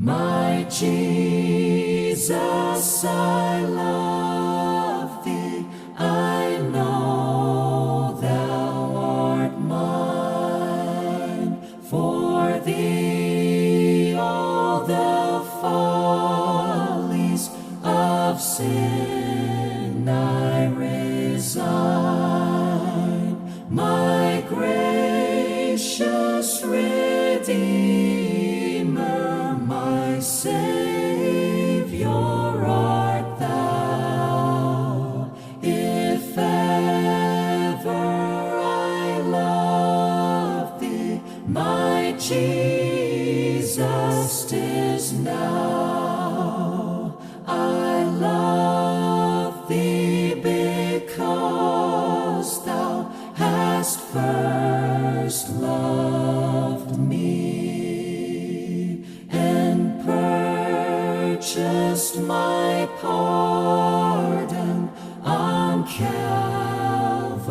My Jesus, I love thee, I know thou art mine. For thee all the follies of sin I resign. My gracious Redeemer, my Savior art thou. If ever I love thee, my Jesus, 'tis now. I love thee because thou hast first loved me and purchased my pardon on Calvary's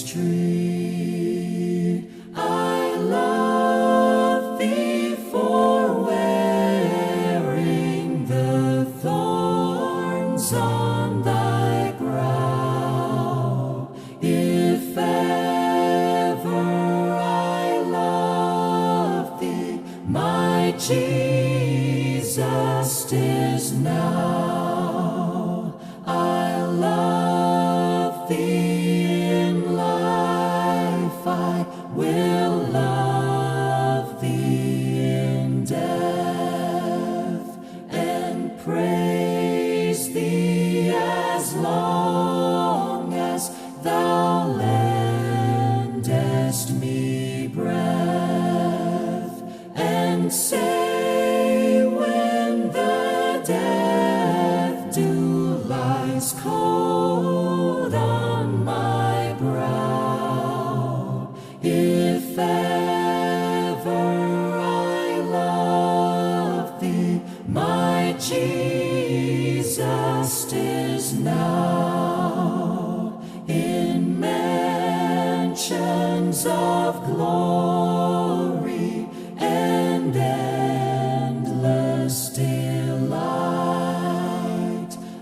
tree. I love thee for wearing the thorns on thy brow. If ever I love thee, my Jesus, 'tis now. I love thee in life, I will love thee in death, and praise thee as long as thou lendest me breath, and say when the death dew lies cold on my brow, if ever I love thee, my Jesus, 'tis now. In mansions of glory and endless delight,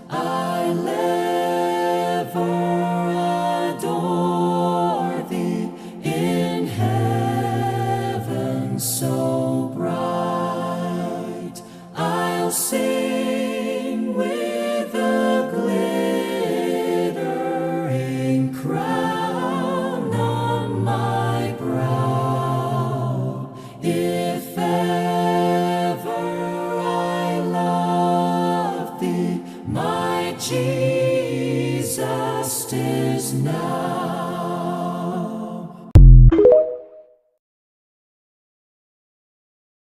I'll ever adore thee in heaven so bright. I'll sing with a glittering crown on my brow. If ever I love thee, my Jesus, 'tis now.